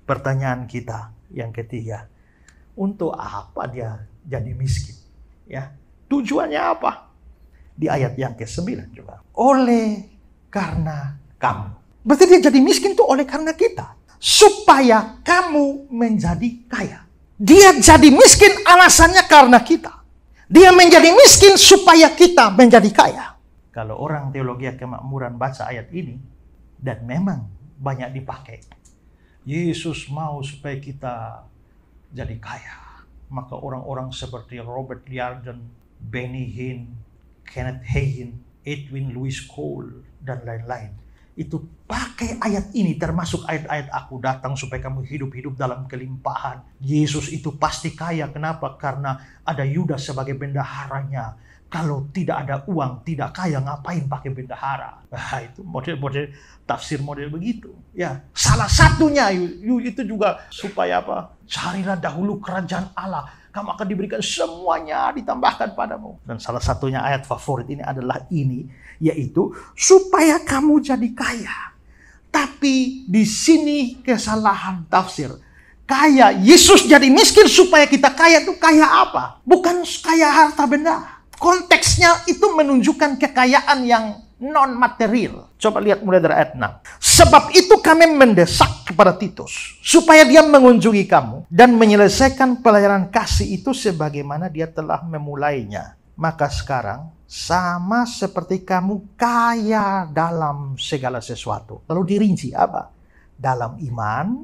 Pertanyaan kita yang ketiga, untuk apa dia jadi miskin? Ya, tujuannya apa? Di ayat yang ke-9 juga. Oleh karena kamu. Berarti dia jadi miskin itu oleh karena kita. Supaya kamu menjadi kaya. Dia jadi miskin alasannya karena kita. Dia menjadi miskin supaya kita menjadi kaya. Kalau orang teologi kemakmuran baca ayat ini, dan memang banyak dipakai. Yesus mau supaya kita jadi kaya. Maka orang-orang seperti Robert Liardon, Benny Hinn, Kenneth Hagin, Edwin Louis Cole, dan lain-lain. Itu pakai ayat ini, termasuk ayat-ayat aku datang supaya kamu hidup-hidup dalam kelimpahan. Yesus itu pasti kaya. Kenapa? Karena ada Yudas sebagai bendaharanya. Kalau tidak ada uang, tidak kaya, ngapain pakai bendahara? Nah, itu model-model tafsir model begitu. Ya, salah satunya itu juga supaya apa? Carilah dahulu kerajaan Allah. Kamu akan diberikan semuanya, ditambahkan padamu. Dan salah satunya ayat favorit ini adalah ini, yaitu supaya kamu jadi kaya. Tapi di sini kesalahan tafsir. Kaya, Yesus jadi miskin supaya kita kaya itu kaya apa? Bukan kaya harta benda. Konteksnya itu menunjukkan kekayaan yang non-material. Coba lihat mulai dari ayat 6. Sebab itu kami mendesak kepada Titus, supaya dia mengunjungi kamu dan menyelesaikan pelayanan kasih itu sebagaimana dia telah memulainya. Maka sekarang, sama seperti kamu kaya dalam segala sesuatu. Lalu dirinci apa? Dalam iman,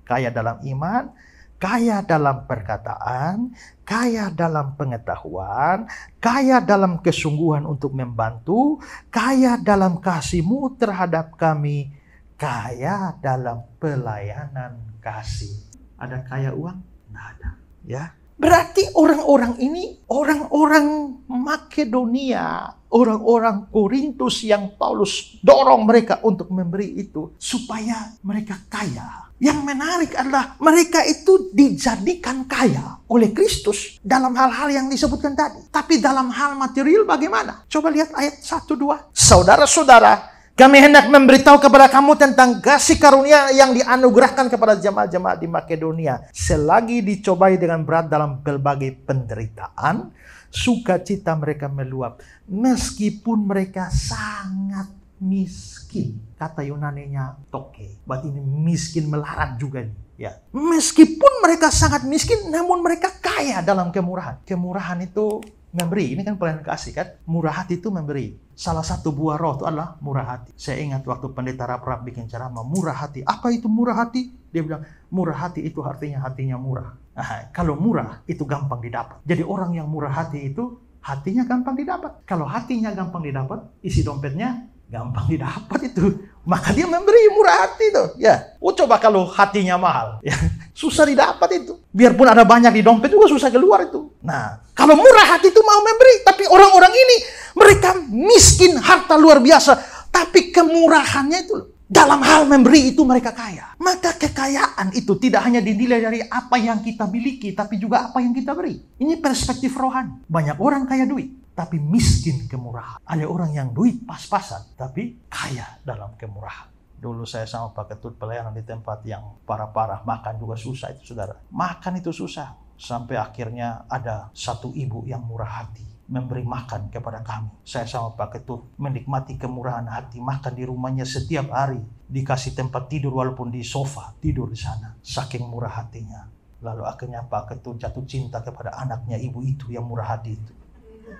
kaya dalam iman, kaya dalam perkataan, kaya dalam pengetahuan, kaya dalam kesungguhan untuk membantu, kaya dalam kasih-Mu terhadap kami, kaya dalam pelayanan kasih. Ada kaya uang? Tidak ada. Ya. Berarti orang-orang ini, orang-orang Makedonia, orang-orang Korintus yang Paulus dorong mereka untuk memberi itu, supaya mereka kaya. Yang menarik adalah mereka itu dijadikan kaya oleh Kristus dalam hal-hal yang disebutkan tadi. Tapi dalam hal material bagaimana? Coba lihat ayat 1-2. Saudara-saudara, kami hendak memberitahu kepada kamu tentang kasih karunia yang dianugerahkan kepada jemaat-jemaat di Makedonia. Selagi dicobai dengan berat dalam berbagai penderitaan, sukacita mereka meluap. Meskipun mereka sangat miskin. Kata Yunaninya toke. Berarti ini miskin melarat juga nih. Ya. Meskipun mereka sangat miskin, namun mereka kaya dalam kemurahan. Kemurahan itu memberi. Ini kan pelayanan kasih kan. Murah hati itu memberi. Salah satu buah roh itu adalah murah hati. Saya ingat waktu pendeta Raprap bikin ceramah murah hati. Apa itu murah hati? Dia bilang murah hati itu artinya hatinya murah. Nah, kalau murah itu gampang didapat. Jadi orang yang murah hati itu hatinya gampang didapat. Kalau hatinya gampang didapat, isi dompetnya gampang didapat itu. Maka dia memberi murah hati itu. Ya. Coba kalau hatinya mahal. Ya. Susah didapat itu. Biarpun ada banyak di dompet juga susah keluar itu. Nah, kalau murah hati itu mau memberi. Tapi orang-orang ini, mereka miskin harta luar biasa. Tapi kemurahannya itu, dalam hal memberi itu mereka kaya. Maka kekayaan itu tidak hanya dinilai dari apa yang kita miliki, tapi juga apa yang kita beri. Ini perspektif rohani. Banyak orang kaya duit, tapi miskin kemurahan. Ada orang yang duit pas-pasan, tapi kaya dalam kemurahan. Dulu saya sama Pak Ketut pelayanan di tempat yang parah-parah. Makan juga susah itu saudara. Makan itu susah. Sampai akhirnya ada satu ibu yang murah hati memberi makan kepada kami. Saya sama Pak Ketut menikmati kemurahan hati. Makan di rumahnya setiap hari. Dikasih tempat tidur walaupun di sofa. Tidur di sana. Saking murah hatinya. Lalu akhirnya Pak Ketut jatuh cinta kepada anaknya ibu itu yang murah hati itu.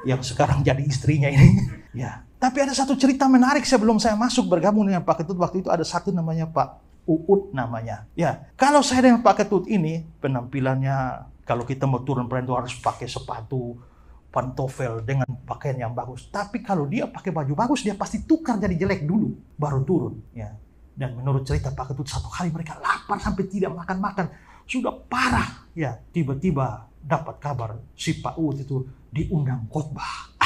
Yang sekarang jadi istrinya ini. Ya. Tapi ada satu cerita menarik sebelum saya masuk bergabung dengan Pak Ketut. Waktu itu ada satu namanya Pak Uut namanya. Ya. Kalau saya dengan Pak Ketut ini, penampilannya kalau kita mau turun pelayanan itu harus pakai sepatu, pantofel dengan pakaian yang bagus. Tapi kalau dia pakai baju bagus, dia pasti tukar jadi jelek dulu, baru turun. Ya. Dan menurut cerita Pak Ketut, satu kali mereka lapar sampai tidak makan-makan. Sudah parah. Ya. Tiba-tiba dapat kabar si Pak Uut itu diundang khotbah.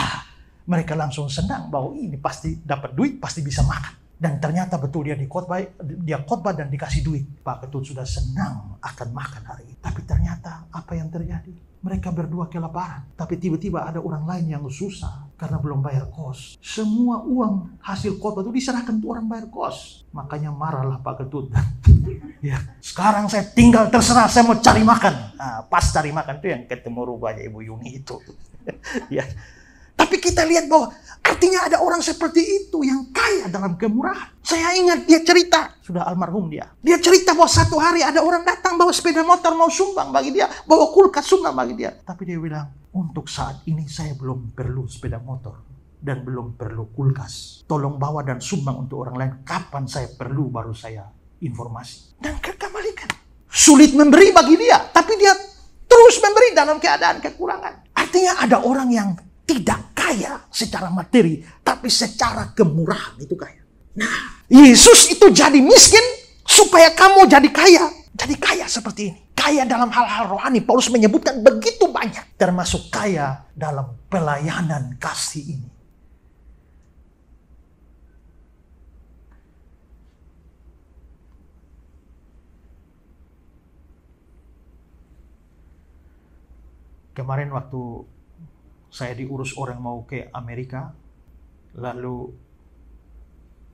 Mereka langsung senang bahwa ini pasti dapat duit, pasti bisa makan. Dan ternyata betul dia khotbah dan dikasih duit. Pak Ketut sudah senang akan makan hari ini. Tapi ternyata apa yang terjadi? Mereka berdua kelaparan. Tapi tiba-tiba ada orang lain yang susah karena belum bayar kos. Semua uang hasil khotbah itu diserahkan untuk orang bayar kos. Makanya marahlah Pak Ketut. Ya, sekarang saya tinggal terserah, saya mau cari makan. Nah, pas cari makan itu yang ketemu rupanya Ibu Yuni itu. Ya. Tapi kita lihat bahwa artinya ada orang seperti itu yang kaya dalam kemurahan. Saya ingat dia cerita, sudah almarhum dia. Dia cerita bahwa satu hari ada orang datang bawa sepeda motor mau sumbang bagi dia, bawa kulkas sumbang bagi dia. Tapi dia bilang, untuk saat ini saya belum perlu sepeda motor dan belum perlu kulkas. Tolong bawa dan sumbang untuk orang lain. Kapan saya perlu baru saya informasi. Dan kembalikan. Sulit memberi bagi dia, tapi dia terus memberi dalam keadaan kekurangan. Artinya ada orang yang tidak kaya secara materi, tapi secara kemurahan itu kaya. Nah, Yesus itu jadi miskin supaya kamu jadi kaya. Jadi kaya seperti ini. Kaya dalam hal-hal rohani. Paulus menyebutkan begitu banyak. Termasuk kaya dalam pelayanan kasih ini. Kemarin waktu saya diurus orang mau ke Amerika, lalu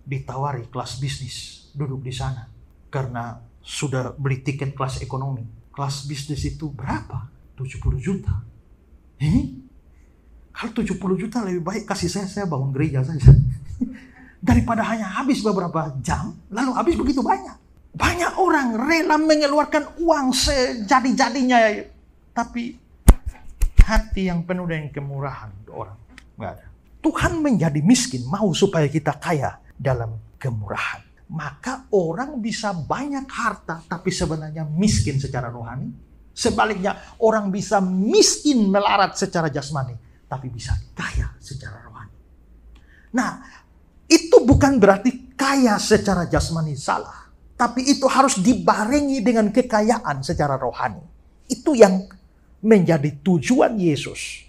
ditawari kelas bisnis, duduk di sana. Karena sudah beli tiket kelas ekonomi. Kelas bisnis itu berapa? 70 juta. Kalau 70 juta lebih baik kasih saya bangun gereja saja. Daripada hanya habis beberapa jam, lalu habis begitu banyak. Banyak orang rela mengeluarkan uang sejadi-jadinya, tapi hati yang penuh dengan kemurahan orang nggak ada. Tuhan menjadi miskin mau supaya kita kaya dalam kemurahan. Maka orang bisa banyak harta tapi sebenarnya miskin secara rohani. Sebaliknya orang bisa miskin melarat secara jasmani tapi bisa kaya secara rohani. Nah, itu bukan berarti kaya secara jasmani salah, tapi itu harus dibarengi dengan kekayaan secara rohani. Itu yang menjadi tujuan Yesus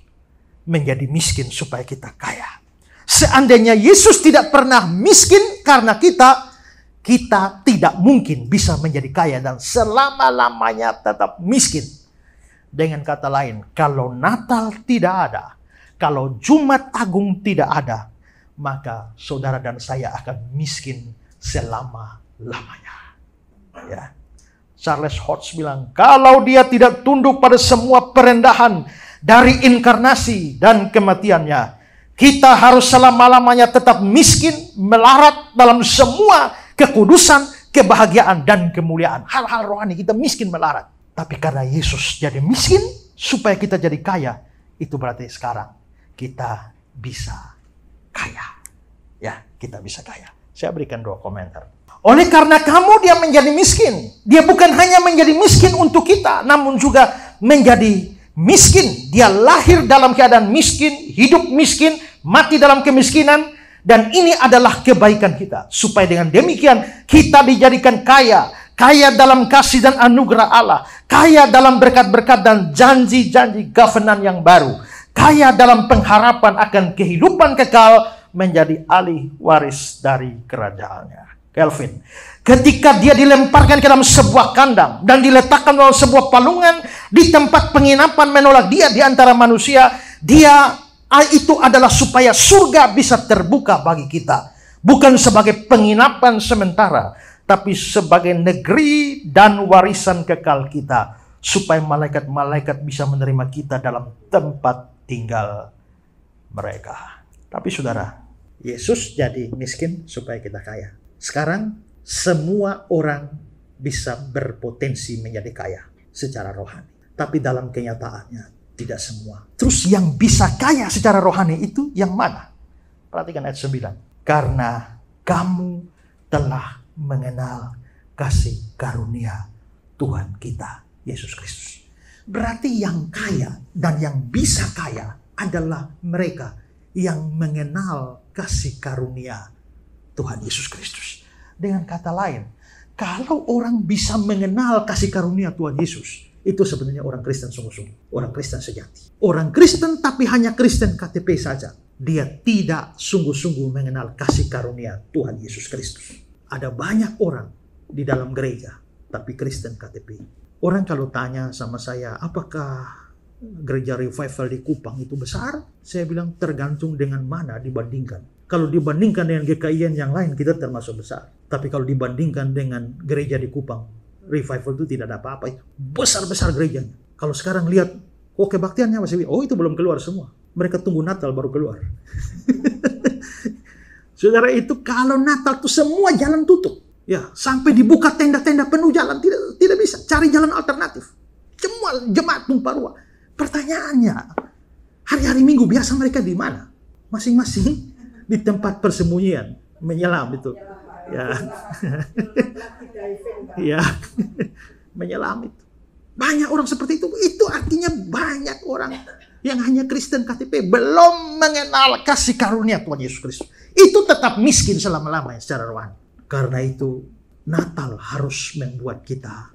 menjadi miskin supaya kita kaya. Seandainya Yesus tidak pernah miskin karena kita tidak mungkin bisa menjadi kaya dan selama-lamanya tetap miskin. Dengan kata lain, kalau Natal tidak ada, kalau Jumat Agung tidak ada, maka saudara dan saya akan miskin selama-lamanya. Ya. Charles Hodge bilang, kalau dia tidak tunduk pada semua perendahan dari inkarnasi dan kematiannya, kita harus selama-lamanya tetap miskin, melarat dalam semua kekudusan, kebahagiaan, dan kemuliaan. Hal-hal rohani kita miskin, melarat. Tapi karena Yesus jadi miskin, supaya kita jadi kaya, itu berarti sekarang kita bisa kaya. Ya, kita bisa kaya. Saya berikan 2 komentar. Oleh karena kamu dia menjadi miskin. Dia bukan hanya menjadi miskin untuk kita, namun juga menjadi miskin. Dia lahir dalam keadaan miskin, hidup miskin, mati dalam kemiskinan. Dan ini adalah kebaikan kita. Supaya dengan demikian kita dijadikan kaya. Kaya dalam kasih dan anugerah Allah. Kaya dalam berkat-berkat dan janji-janji covenant yang baru. Kaya dalam pengharapan akan kehidupan kekal, menjadi ahli waris dari kerajaannya. Calvin, ketika dia dilemparkan ke dalam sebuah kandang dan diletakkan dalam sebuah palungan di tempat penginapan menolak dia di antara manusia, itu adalah supaya surga bisa terbuka bagi kita, bukan sebagai penginapan sementara, tapi sebagai negeri dan warisan kekal kita, supaya malaikat-malaikat bisa menerima kita dalam tempat tinggal mereka. Tapi saudara, Yesus jadi miskin supaya kita kaya. Sekarang semua orang bisa berpotensi menjadi kaya secara rohani. Tapi dalam kenyataannya tidak semua. Terus yang bisa kaya secara rohani itu yang mana? Perhatikan ayat 9. Karena kamu telah mengenal kasih karunia Tuhan kita Yesus Kristus. Berarti yang kaya dan yang bisa kaya adalah mereka yang mengenal kasih karunia Tuhan Yesus Kristus. Dengan kata lain, kalau orang bisa mengenal kasih karunia Tuhan Yesus, itu sebenarnya orang Kristen sungguh-sungguh. Orang Kristen sejati. Orang Kristen tapi hanya Kristen KTP saja. Dia tidak sungguh-sungguh mengenal kasih karunia Tuhan Yesus Kristus. Ada banyak orang di dalam gereja, tapi Kristen KTP. Orang kalau tanya sama saya, apakah gereja revival di Kupang itu besar? Saya bilang tergantung dengan mana dibandingkan. Kalau dibandingkan dengan GKIN yang lain, kita termasuk besar. Tapi kalau dibandingkan dengan gereja di Kupang, revival itu tidak ada apa-apa itu. Besar-besar gerejanya. Kalau sekarang lihat, kebaktiannya masih, itu belum keluar semua. Mereka tunggu Natal baru keluar. Saudara, itu kalau Natal tuh semua jalan tutup. Ya, sampai dibuka tenda-tenda penuh jalan, tidak bisa. Cari jalan alternatif. Semua jemaat tumpah ruah. Pertanyaannya, hari-hari Minggu biasa mereka di mana? Masing-masing di tempat persembunyian, menyelam itu. Ya. Ya. Menyelam itu. Banyak orang seperti itu. Itu artinya banyak orang yang hanya Kristen KTP belum mengenal kasih karunia Tuhan Yesus Kristus. Itu tetap miskin selama-lamanya secara rohani. Karena itu Natal harus membuat kita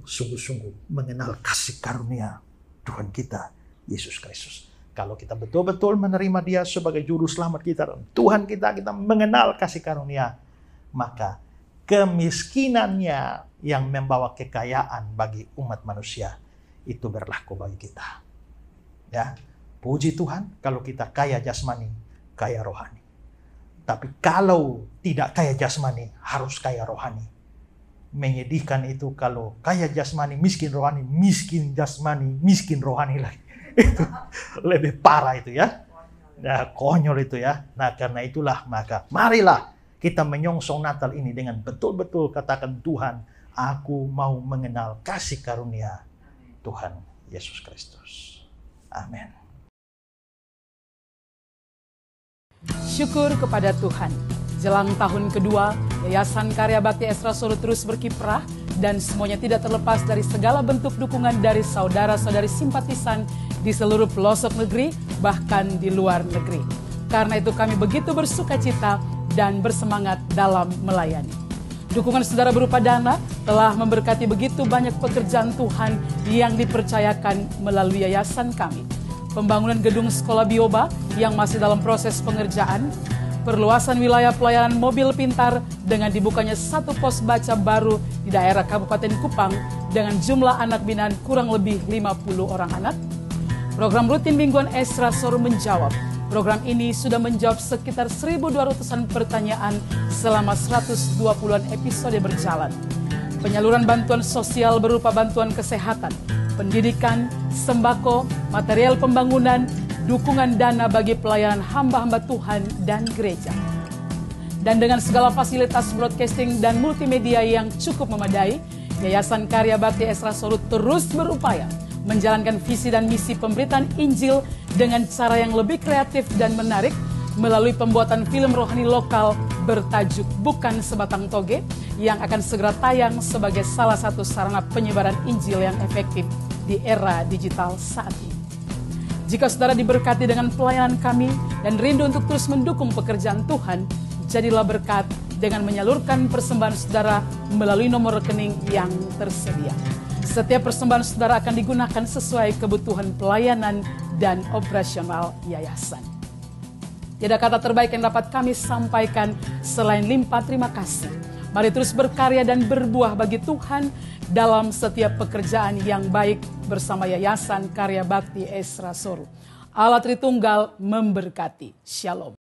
sungguh-sungguh mengenal kasih karunia Tuhan kita Yesus Kristus. Kalau kita betul-betul menerima Dia sebagai juru selamat kita, Tuhan kita mengenal kasih karunia, maka kemiskinannya yang membawa kekayaan bagi umat manusia itu berlaku bagi kita. Ya, puji Tuhan kalau kita kaya jasmani, kaya rohani. Tapi kalau tidak kaya jasmani, harus kaya rohani. Menyedihkan itu kalau kaya jasmani, miskin rohani, miskin jasmani, miskin rohani lagi. Itu lebih parah itu ya. Nah, konyol itu ya. Nah, karena itulah maka marilah kita menyongsong Natal ini dengan betul-betul katakan, Tuhan, aku mau mengenal kasih karunia Tuhan Yesus Kristus. Amin. Syukur kepada Tuhan. Jelang tahun kedua, Yayasan Karya Bakti Esra Solo terus berkiprah dan semuanya tidak terlepas dari segala bentuk dukungan dari saudara-saudari simpatisan di seluruh pelosok negeri, bahkan di luar negeri. Karena itu kami begitu bersuka cita dan bersemangat dalam melayani. Dukungan saudara berupa dana telah memberkati begitu banyak pekerjaan Tuhan yang dipercayakan melalui yayasan kami. Pembangunan gedung sekolah Bioba yang masih dalam proses pengerjaan, perluasan wilayah pelayanan mobil pintar dengan dibukanya satu pos baca baru di daerah Kabupaten Kupang dengan jumlah anak binaan kurang lebih 50 orang anak. Program rutin mingguan Esra Solo menjawab. Program ini sudah menjawab sekitar 1.200-an pertanyaan selama 120-an episode berjalan. Penyaluran bantuan sosial berupa bantuan kesehatan, pendidikan, sembako, material pembangunan, dukungan dana bagi pelayanan hamba-hamba Tuhan dan gereja. Dan dengan segala fasilitas broadcasting dan multimedia yang cukup memadai, Yayasan Karya Bakti Esra Solo terus berupaya menjalankan visi dan misi pemberitaan Injil dengan cara yang lebih kreatif dan menarik melalui pembuatan film rohani lokal bertajuk Bukan Sebatang Toge yang akan segera tayang sebagai salah satu sarana penyebaran Injil yang efektif di era digital saat ini. Jika saudara diberkati dengan pelayanan kami dan rindu untuk terus mendukung pekerjaan Tuhan, jadilah berkat dengan menyalurkan persembahan saudara melalui nomor rekening yang tersedia. Setiap persembahan saudara akan digunakan sesuai kebutuhan pelayanan dan operasional yayasan. Tidak kata terbaik yang dapat kami sampaikan selain limpah terima kasih. Mari terus berkarya dan berbuah bagi Tuhan dalam setiap pekerjaan yang baik bersama Yayasan Karya Bakti Esra Solo. Allah Tritunggal memberkati. Shalom.